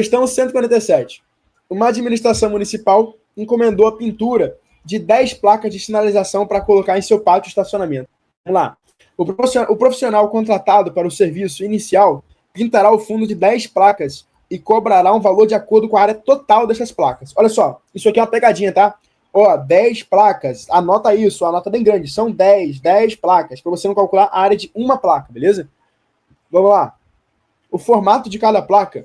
Questão 147. Uma administração municipal encomendou a pintura de 10 placas de sinalização para colocar em seu pátio de estacionamento. Vamos lá. O profissional contratado para o serviço inicial pintará o fundo de 10 placas e cobrará um valor de acordo com a área total dessas placas. Olha só, isso aqui é uma pegadinha, tá? Ó, 10 placas, anota isso, anota bem grande, são 10 placas, para você não calcular a área de uma placa, beleza? Vamos lá. O formato de cada placa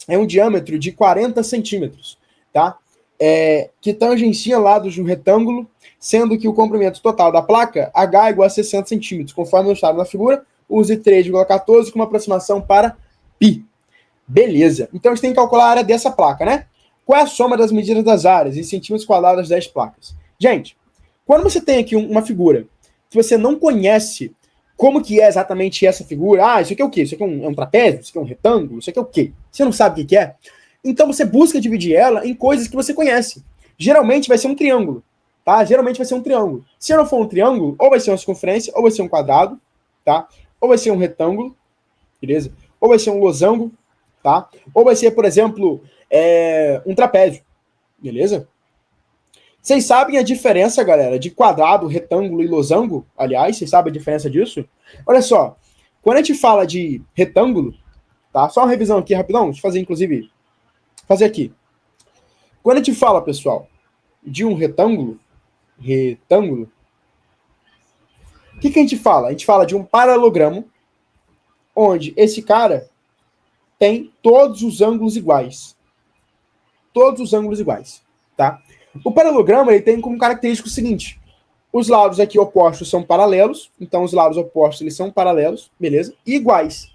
é um diâmetro de 40 centímetros, tá? Que tangencia lados de um retângulo, sendo que o comprimento total da placa, H é igual a 60 centímetros, conforme mostrado na figura, use 3,14 como aproximação para π. Beleza. Então a gente tem que calcular a área dessa placa, né? Qual é a soma das medidas das áreas em centímetros quadrados das 10 placas? Gente, quando você tem aqui uma figura que você não conhece como que é exatamente essa figura, isso aqui é o quê? Isso aqui é um trapézio? Isso aqui é um retângulo? Isso aqui é o quê? Você não sabe o que é? Então você busca dividir ela em coisas que você conhece. Geralmente vai ser um triângulo, tá? Geralmente vai ser um triângulo. Se não for um triângulo, ou vai ser uma circunferência, ou vai ser um quadrado, tá? Ou vai ser um retângulo, beleza? Ou vai ser um losango, tá? Ou vai ser, por exemplo, um trapézio, beleza? Vocês sabem a diferença, galera, de quadrado, retângulo e losango? Aliás, vocês sabem a diferença disso? Olha só, quando a gente fala de retângulo, tá? Só uma revisão aqui rapidão, deixa eu fazer, inclusive, aqui. Quando a gente fala, pessoal, de um retângulo, o que a gente fala? A gente fala de um paralelogramo, onde esse cara tem todos os ângulos iguais. Todos os ângulos iguais, tá? O paralelogramo ele tem como característica o seguinte: os lados aqui opostos são paralelos, então os lados opostos eles são paralelos, beleza? E iguais,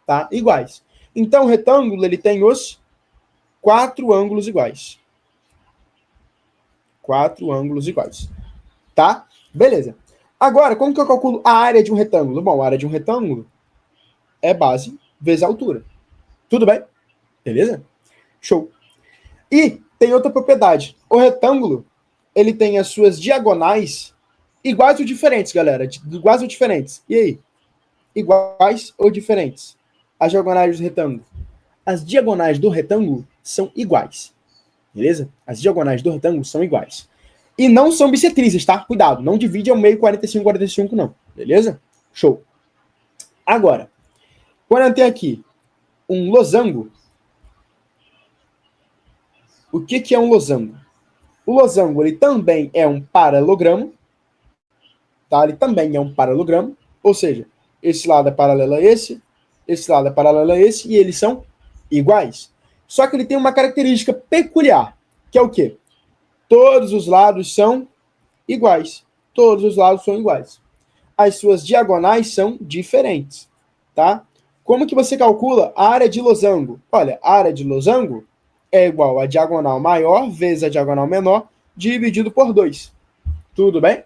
tá? Iguais. Então o retângulo ele tem os 4 ângulos iguais. 4 ângulos iguais, tá? Beleza. Agora, como que eu calculo a área de um retângulo? Bom, a área de um retângulo é base vezes a altura. Tudo bem? Beleza? Show. E tem outra propriedade. O retângulo, ele tem as suas diagonais iguais ou diferentes, galera? Iguais ou diferentes? E aí? Iguais ou diferentes? As diagonais do retângulo. As diagonais do retângulo são iguais. Beleza? As diagonais do retângulo são iguais. E não são bissetrizes, tá? Cuidado, não divide ao meio 45, 45, não. Beleza? Show. Agora, quando eu tenho aqui um losango, o que é um losango? O losango ele também é um paralelogramo, tá? Ele também é um paralelogramo, ou seja, esse lado é paralelo a esse lado é paralelo a esse, e eles são iguais. Só que ele tem uma característica peculiar, que é o quê? Todos os lados são iguais. Todos os lados são iguais. As suas diagonais são diferentes, tá? Como que você calcula a área de losango? Olha, a área de losango é igual a diagonal maior vezes a diagonal menor, dividido por 2. Tudo bem?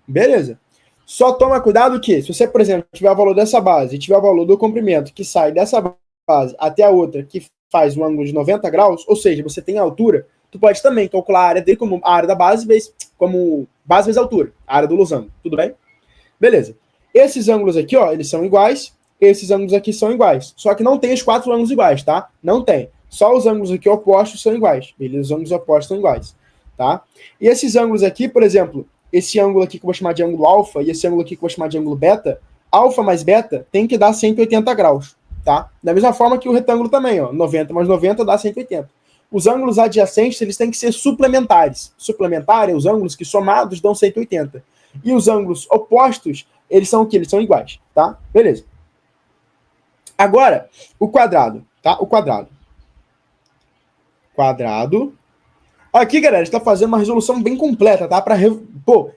Beleza. Só toma cuidado que, se você, por exemplo, tiver o valor dessa base e tiver o valor do comprimento que sai dessa base até a outra, que faz um ângulo de 90 graus, ou seja, você tem a altura, tu pode também calcular a área dele como a área da base vezes, como base vezes a altura, a área do losango. Tudo bem? Beleza. Esses ângulos aqui, ó, eles são iguais, esses ângulos aqui são iguais. Só que não tem os 4 ângulos iguais, tá? Não tem. Só os ângulos aqui opostos são iguais. Beleza? Os ângulos opostos são iguais, tá? E esses ângulos aqui, por exemplo, esse ângulo aqui que eu vou chamar de ângulo alfa e esse ângulo aqui que eu vou chamar de ângulo beta, alfa mais beta tem que dar 180 graus, tá? Da mesma forma que o retângulo também, ó, 90 mais 90 dá 180. Os ângulos adjacentes, eles têm que ser suplementares. Suplementar é os ângulos que somados dão 180. E os ângulos opostos, eles são o quê? Eles são iguais, tá? Beleza. Agora, o quadrado, tá? O quadrado. Quadrado. Aqui, galera, a gente tá fazendo uma resolução bem completa, tá? Para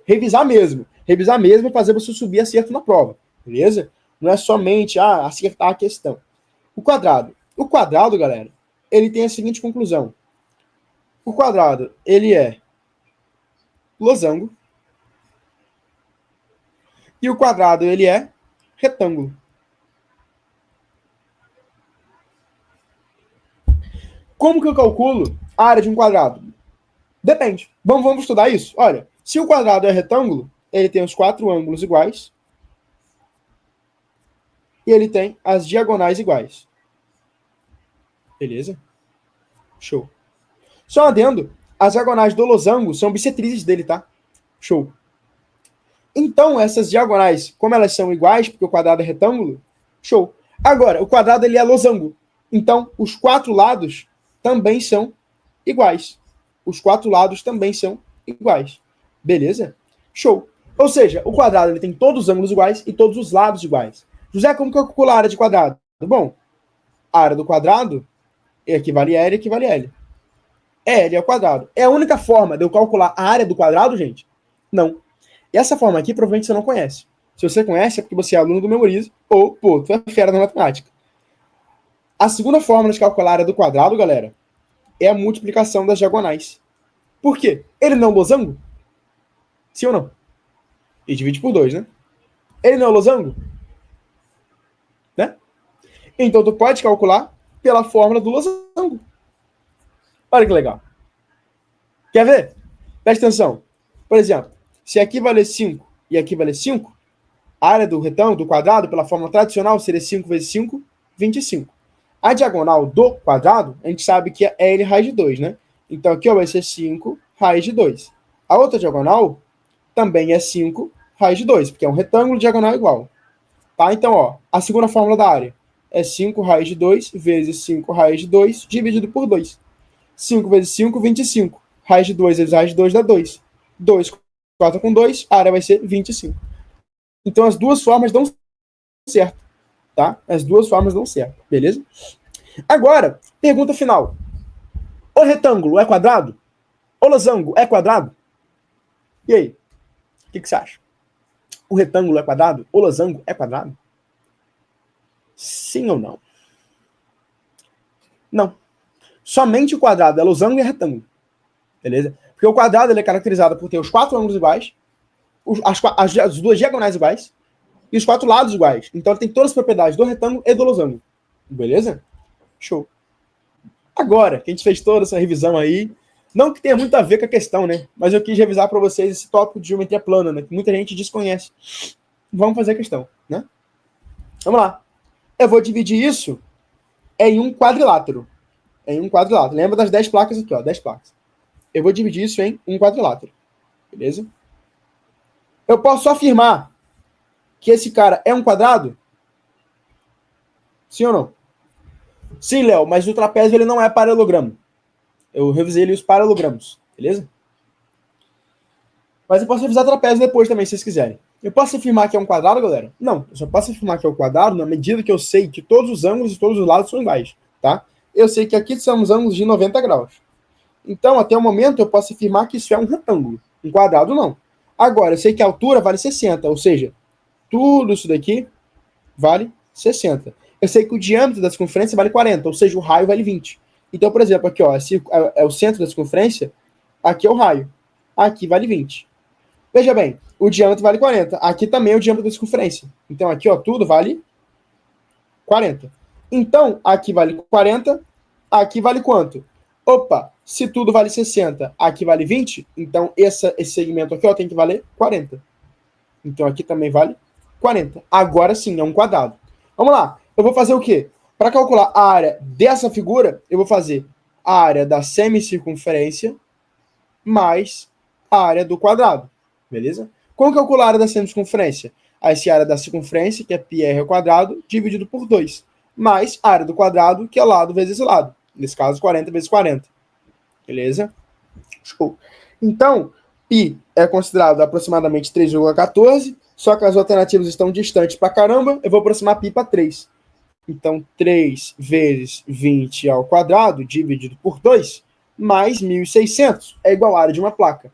revisar mesmo. Revisar mesmo e fazer você subir acerto na prova, beleza? Não é somente acertar a questão. O quadrado. O quadrado, galera, ele tem a seguinte conclusão. O quadrado, ele é losango. E o quadrado, ele é retângulo. Como que eu calculo a área de um quadrado? Depende. Vamos estudar isso? Olha, se o quadrado é retângulo, ele tem os 4 ângulos iguais. E ele tem as diagonais iguais. Beleza? Show. Só um adendo, as diagonais do losango são bissetrizes dele, tá? Show. Então, essas diagonais, como elas são iguais, porque o quadrado é retângulo, show. Agora, o quadrado ele é losango. Então, os quatro lados também são iguais. Os quatro lados também são iguais. Beleza? Show. Ou seja, o quadrado ele tem todos os ângulos iguais e todos os lados iguais. José, como que eu calculo a área de quadrado? Bom, a área do quadrado equivale a L, equivale a L. L ao quadrado. É a única forma de eu calcular a área do quadrado, gente? Não. E essa forma aqui, provavelmente você não conhece. Se você conhece, é porque você é aluno do Memorize ou, pô, tu é fera na matemática. A segunda forma de calcular a área do quadrado, galera, é a multiplicação das diagonais. Por quê? Ele não é um losango? Sim ou não? E divide por 2, né? Ele não é um losango? Né? Então, tu pode calcular pela fórmula do losango. Olha que legal. Quer ver? Presta atenção. Por exemplo, se aqui valer 5 e aqui valer 5, a área do retângulo, do quadrado, pela fórmula tradicional, seria 5 vezes 5, 25. A diagonal do quadrado, a gente sabe que é L raiz de 2, né? Então aqui ó, vai ser 5 raiz de 2. A outra diagonal também é 5 raiz de 2, porque é um retângulo diagonal igual. Tá? Então, ó, a segunda fórmula da área é 5 raiz de 2 vezes 5 raiz de 2 dividido por 2. 5 vezes 5, 25. Raiz de 2 vezes raiz de 2 dá 2. 2 corta com 2, a área vai ser 25. Então as duas formas dão certo, tá? As duas formas dão certo, beleza? Agora, pergunta final. O retângulo é quadrado? O losango é quadrado? E aí? O que você acha? O retângulo é quadrado? O losango é quadrado? Sim ou não? Não. Somente o quadrado é losango e é retângulo. Beleza? Porque o quadrado ele é caracterizado por ter os quatro ângulos iguais, as duas diagonais iguais e os quatro lados iguais. Então ele tem todas as propriedades do retângulo e do losango. Beleza? Show. Agora que a gente fez toda essa revisão aí, não que tenha muito a ver com a questão, né? Mas eu quis revisar para vocês esse tópico de geometria plana, né? Que muita gente desconhece. Vamos fazer a questão, né? Vamos lá. Eu vou dividir isso em um quadrilátero. Em um quadrilátero. Lembra das 10 placas aqui, ó. 10 placas. Eu vou dividir isso em um quadrilátero. Beleza? Eu posso afirmar que esse cara é um quadrado? Sim ou não? Sim, Léo, mas o trapézio ele não é paralelogramo. Eu revisei ali os paralelogramos, beleza? Mas eu posso revisar trapézio depois também, se vocês quiserem. Eu posso afirmar que é um quadrado, galera? Não, eu só posso afirmar que é um quadrado na medida que eu sei que todos os ângulos e todos os lados são iguais, tá? Eu sei que aqui são os ângulos de 90 graus. Então, até o momento, eu posso afirmar que isso é um retângulo. Um quadrado, não. Agora, eu sei que a altura vale 60, ou seja, tudo isso daqui vale 60. Eu sei que o diâmetro da circunferência vale 40, ou seja, o raio vale 20. Então, por exemplo, aqui ó, é o centro da circunferência, aqui é o raio, aqui vale 20. Veja bem, o diâmetro vale 40, aqui também é o diâmetro da circunferência. Então, aqui ó, tudo vale 40. Então, aqui vale 40, aqui vale quanto? Opa, se tudo vale 60, aqui vale 20, então esse segmento aqui ó, tem que valer 40. Então, aqui também vale 40. Agora sim, é um quadrado. Vamos lá. Eu vou fazer o quê? Para calcular a área dessa figura, eu vou fazer a área da semicircunferência mais a área do quadrado. Beleza? Como calcular a área da semicircunferência? Essa área da circunferência, que é πr ao quadrado, dividido por 2. Mais a área do quadrado, que é lado vezes lado. Nesse caso, 40 vezes 40. Beleza? Show. Então, π é considerado aproximadamente 3,14, só que as alternativas estão distantes pra caramba, eu vou aproximar π para 3. Então, 3 vezes 20 ao quadrado, dividido por 2, mais 1.600, é igual a área de uma placa.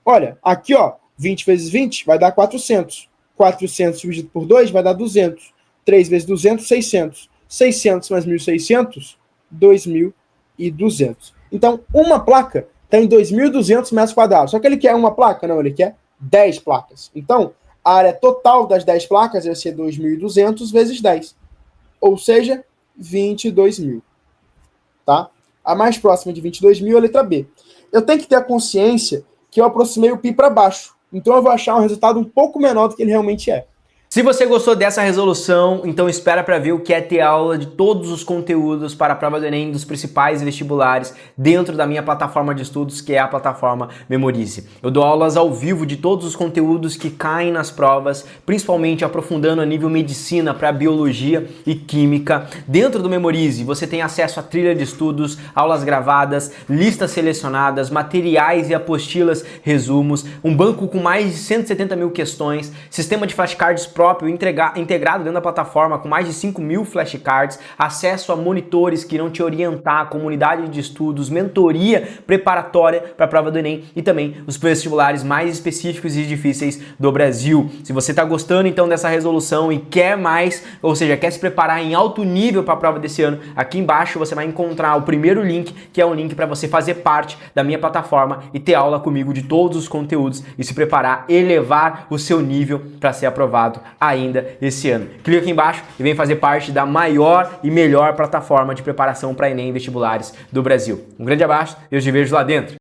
Olha, aqui, ó, 20 vezes 20 vai dar 400. 400 dividido por 2 vai dar 200. 3 vezes 200, 600. 600 mais 1.600, 2.200. Então, uma placa tem 2.200 metros quadrados. Só que ele quer uma placa? Não, ele quer 10 placas. Então, a área total das 10 placas vai ser 2.200 vezes 10. Ou seja, 22.000. Tá? A mais próxima de 22.000 é a letra B. Eu tenho que ter a consciência que eu aproximei o π para baixo. Então eu vou achar um resultado um pouco menor do que ele realmente é. Se você gostou dessa resolução, então espera para ver o que é ter aula de todos os conteúdos para a prova do Enem dos principais vestibulares dentro da minha plataforma de estudos, que é a plataforma Memorize. Eu dou aulas ao vivo de todos os conteúdos que caem nas provas, principalmente aprofundando a nível medicina para biologia e química. Dentro do Memorize, você tem acesso a trilha de estudos, aulas gravadas, listas selecionadas, materiais e apostilas, resumos, um banco com mais de 170 mil questões, sistema de flashcards próprio integrado dentro da plataforma com mais de 5 mil flashcards, acesso a monitores que irão te orientar, comunidade de estudos, mentoria preparatória para a prova do Enem e também os vestibulares mais específicos e difíceis do Brasil. Se você está gostando então dessa resolução e quer mais, ou seja, quer se preparar em alto nível para a prova desse ano, aqui embaixo você vai encontrar o primeiro link, que é um link para você fazer parte da minha plataforma e ter aula comigo de todos os conteúdos e se preparar, elevar o seu nível para ser aprovado ainda esse ano. Clica aqui embaixo e vem fazer parte da maior e melhor plataforma de preparação para Enem e vestibulares do Brasil. Um grande abraço e eu te vejo lá dentro.